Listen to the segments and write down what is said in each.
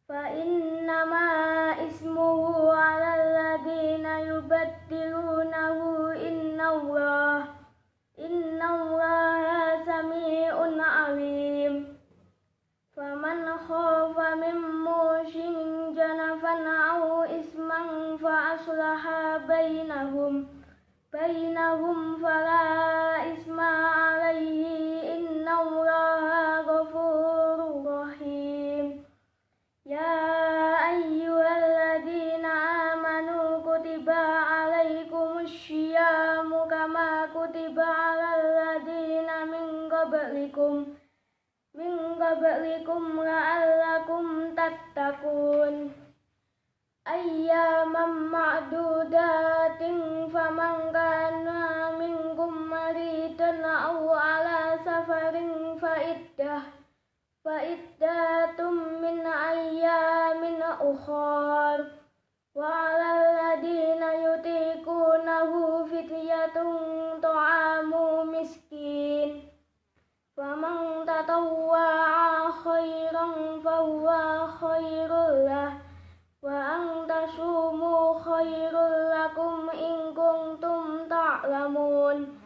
فإنما اسمه على الذين يبدلونه إن الله سميع عليم فمن خاف من موص جنفا أو إثما فأصلح بينهم فلا إثم عليه إن الله غفور رحيم يا أيها الذين آمنوا كتب عليكم الصيام كما كتب على الذين من قبلكم لعلكم تتقون أياما معدودات فمن كان منكم مريضا أو على سفر فعدة من أيام أخر وعلى الذين يطيقونه فدية طعام مسكين فمن تطوع خيرا فهو خير له وأن تصوموا خير لكم إن كنتم تعلمون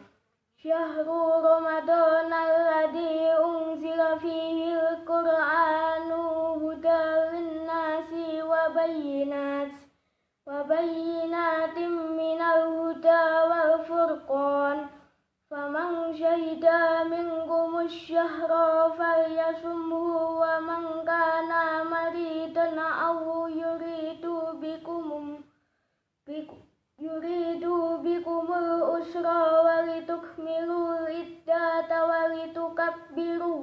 شهر رمضان الذي أنزل فيه القرآن هدى للناس وبينات من الهدى والفرقان فمن شهد منكم الشهر فليصمه ومن كان مريضا أو يريد بكم الأسر ولتكملوا العدة ولتكبروا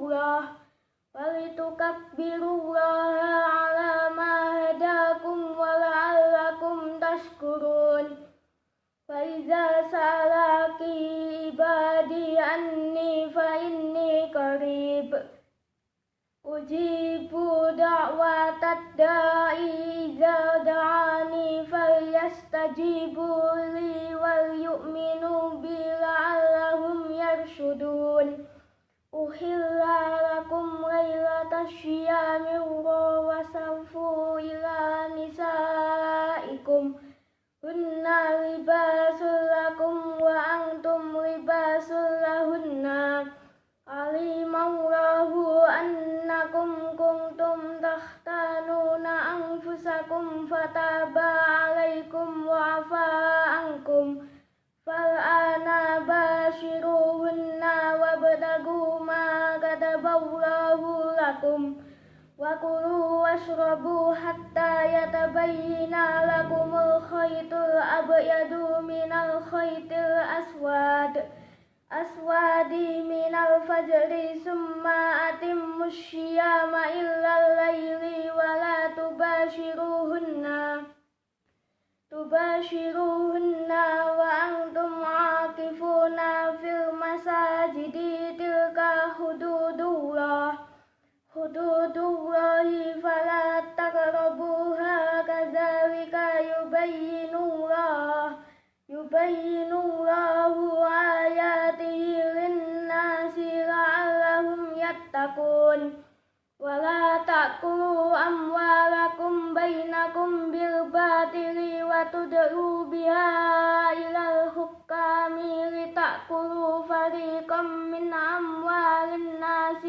الله على ما هداكم ولعلكم تشكرون فإذا سألك عبادي عني فإني قريب أجيب دعوة الداعي إذا دعاني فليستجيبوا لي وليؤمنوا بي لعلهم يرشدون أحل لكم ليلة الصيام الرفث إلى نسائكم هن لباس لكم وأنتم لباس لهن علم الله أنكم كنتم تختانون أنفسكم فتاب عليكم وعفى عنكم فالآن باشروهن وابتغوا ما كتب الله لكم وكلوا واشربوا حتى يتبين لكم الخيط الأبيض من الخيط الأسود من الفجر ثم أتموا الصيام إلى الليل ولا تباشروهن وأنتم عاكفون في المساجد تلك حدود الله فلا تقربوها كذلك يبين الله آياته للناس لعلهم يتقون ولا تأكلوا أموالكم بينكم بالباطل وتدلوا بها إلى الحكام لتأكلوا فريقا من أموال الناس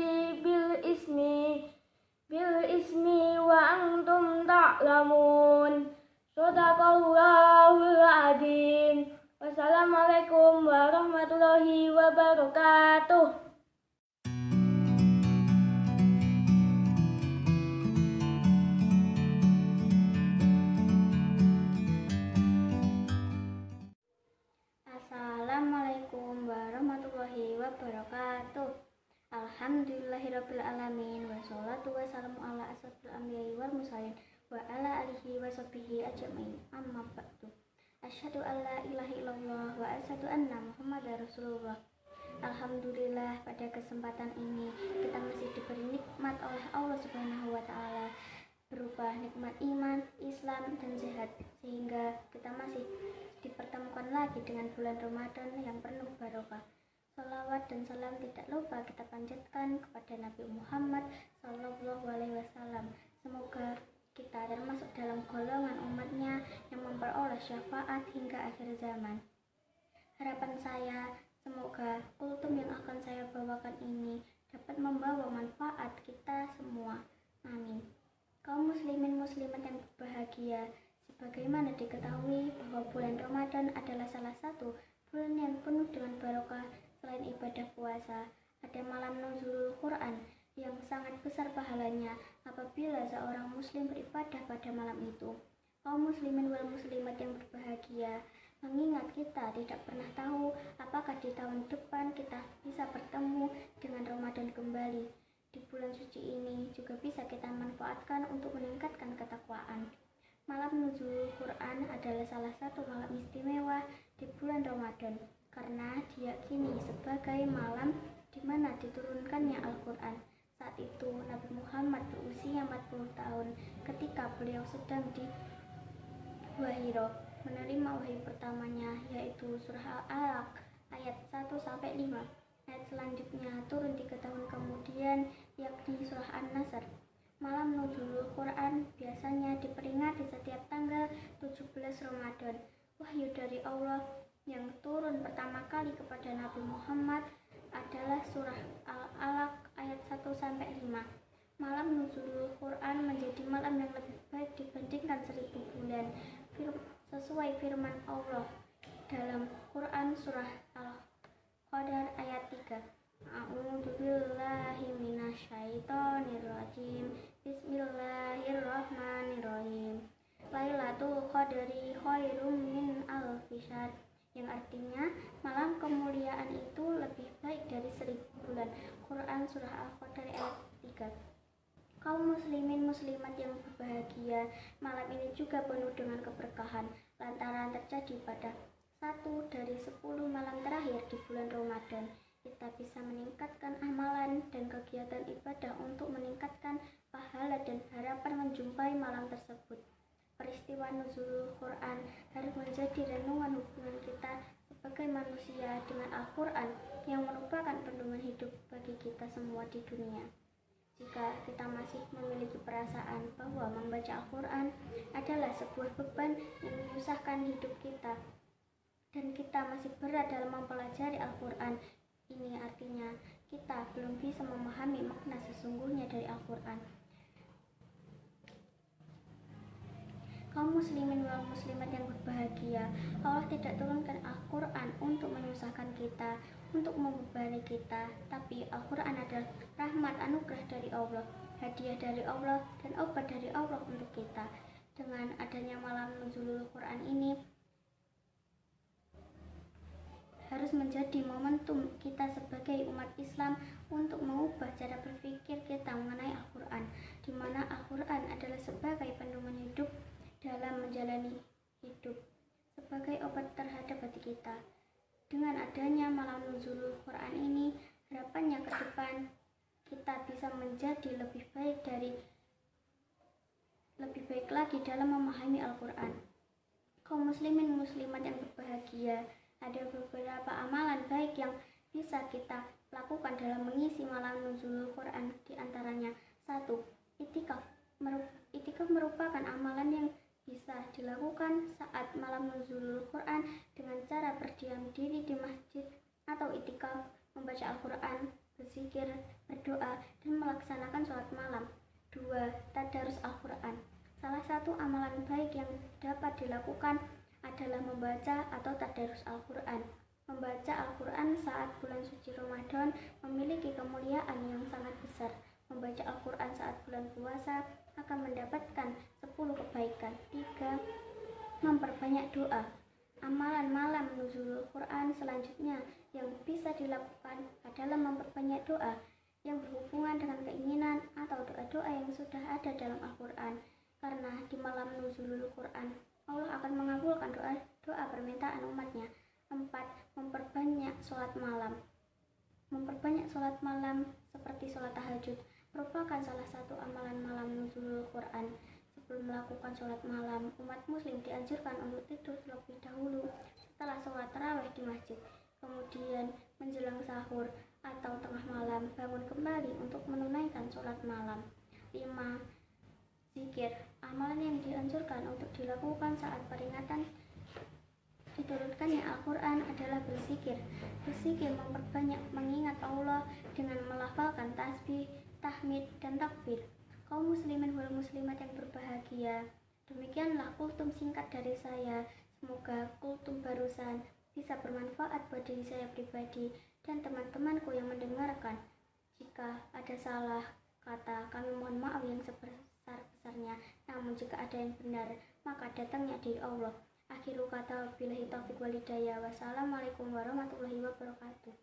بالإثم وأنتم تعلمون Sadaqallahul Azim. Wassalamualaikum warahmatullahi wabarakatuh. Assalamualaikum warahmatullahi wabarakatuh. Alhamdulillahirabbil alamin wassalatu wassalamu ala asyrofil anbiya'i wal mursalin wa ala alihi wa sahbihi ajmain. Amma ba'du. Asyhadu an la ilaha illallah wa asyhadu anna Muhammadar Rasulullah. Alhamdulillah, pada kesempatan ini kita masih diberi nikmat oleh Allah Subhanahu wa taala berupa nikmat iman, Islam dan sehat, sehingga kita masih dipertemukan lagi dengan bulan Ramadan yang penuh barokah. Salawat dan salam tidak lupa kita panjatkan kepada Nabi Muhammad SAW syafaat hingga akhir zaman. Harapan saya, semoga kultum yang akan saya bawakan ini dapat membawa manfaat kita semua. Amin. Kaum muslimin muslimat yang berbahagia, sebagaimana diketahui bahwa bulan Ramadan adalah salah satu bulan yang penuh dengan barokah. Selain ibadah puasa, ada malam nuzulul Quran yang sangat besar pahalanya apabila seorang muslim beribadah pada malam itu. Kaum muslimin wal muslimat yang berbahagia, mengingat kita tidak pernah tahu apakah di tahun depan kita bisa bertemu dengan Ramadan kembali. Di bulan suci ini juga bisa kita manfaatkan untuk meningkatkan ketakwaan. Malam nuzulul Quran adalah salah satu malam istimewa di bulan Ramadan karena diyakini sebagai malam di mana diturunkannya Al-Quran. Saat itu Nabi Muhammad berusia 40 tahun ketika beliau sedang di Gua Hiro menerima wahyu pertamanya, yaitu surah Al-Alaq ayat 1-5. Ayat selanjutnya turun 3 tahun kemudian, yakni surah An-Nasr. Malam nuzulul Quran biasanya diperingati setiap tanggal 17 Ramadan. Wahyu dari Allah yang turun pertama kali kepada Nabi Muhammad adalah surah Al-Alaq ayat 1-5. Malam nuzulul Quran menjadi malam yang lebih baik dibandingkan 1000 bulan. Sesuai firman Allah dalam Quran surah Al-Qadar ayat 3. A'udzubillahi minasyaitonirrajim. Bismillahirrahmanirrahim. Lailatul Qadri khairum min alfi syahr, yang artinya malam kemuliaan itu lebih baik dari 1000 bulan. Quran surah Al-Qadar ayat 3. Kaum muslimin muslimat yang berbahagia, malam ini juga penuh dengan keberkahan lantaran terjadi pada 1 dari 10 malam terakhir di bulan Ramadan. Kita bisa meningkatkan amalan dan kegiatan ibadah untuk meningkatkan pahala dan harapan menjumpai malam tersebut. Peristiwa nuzulul Quran harus menjadi renungan hubungan kita sebagai manusia dengan Al-Quran yang merupakan pedoman hidup bagi kita semua di dunia. Jika kita masih memiliki perasaan bahwa membaca Al-Quran adalah sebuah beban yang menyusahkan hidup kita, dan kita masih berat dalam mempelajari Al-Quran, ini artinya kita belum bisa memahami makna sesungguhnya dari Al-Quran. Kaum muslimin wal muslimat yang berbahagia, Allah tidak turunkan Al-Quran untuk menyusahkan kita, untuk membebani kita, tapi Al-Quran adalah rahmat anugerah dari Allah, hadiah dari Allah, dan obat dari Allah untuk kita. Dengan adanya malam nuzulul Quran ini harus menjadi momentum kita sebagai umat Islam untuk mengubah cara berpikir kita mengenai Al-Quran, di mana Al-Quran adalah sebagai pedoman hidup dalam menjalani hidup, sebagai obat terhadap hati kita. Dengan adanya malam nuzulul Quran ini, harapannya ke depan kita bisa menjadi lebih baik lagi dalam memahami Al-Quran. Kaum muslimin muslimat yang berbahagia, ada beberapa amalan baik yang bisa kita lakukan dalam mengisi malam nuzulul Quran. Di antaranya 1. Itikaf. Itikaf merupakan amalan yang bisa dilakukan saat malam nuzulul Quran dengan cara berdiam diri di masjid atau itikaf, membaca Al-Quran, berzikir, berdoa, dan melaksanakan sholat malam. 2. Tadarus Al-Quran. Salah satu amalan baik yang dapat dilakukan adalah membaca atau tadarus Al-Quran. Membaca Al-Quran saat bulan suci Ramadan memiliki kemuliaan yang sangat besar. Membaca Al-Quran saat bulan puasa akan mendapatkan 10 kebaikan. 3. Memperbanyak doa. Amalan malam nuzulul Quran selanjutnya yang bisa dilakukan adalah memperbanyak doa yang berhubungan dengan keinginan atau doa-doa yang sudah ada dalam Al-Quran. Karena di malam nuzulul Quran Allah akan mengabulkan doa permintaan umatnya. 4. Memperbanyak sholat malam. Memperbanyak sholat malam seperti sholat tahajud merupakan salah satu amalan malam nuzulul Quran. Sebelum melakukan sholat malam, umat muslim dianjurkan untuk tidur terlebih dahulu setelah sholat tarawih di masjid. Kemudian menjelang sahur atau tengah malam bangun kembali untuk menunaikan sholat malam. 5. Zikir. Amalan yang dianjurkan untuk dilakukan saat peringatan diturunkannya Al-Quran adalah berzikir. Berzikir memperbanyak mengingat Allah dengan melafalkan tasbih, tahmid, dan takbir. Kaum muslimin wal muslimat yang berbahagia, demikianlah kultum singkat dari saya. Semoga kultum barusan bisa bermanfaat buat diri saya pribadi dan teman-temanku yang mendengarkan. Jika ada salah kata, kami mohon maaf yang sebesar-besarnya. Namun jika ada yang benar, maka datangnya dari Allah. Akhirul kata, wabillahi taufiq wal hidayah. Wassalamualaikum warahmatullahi wabarakatuh.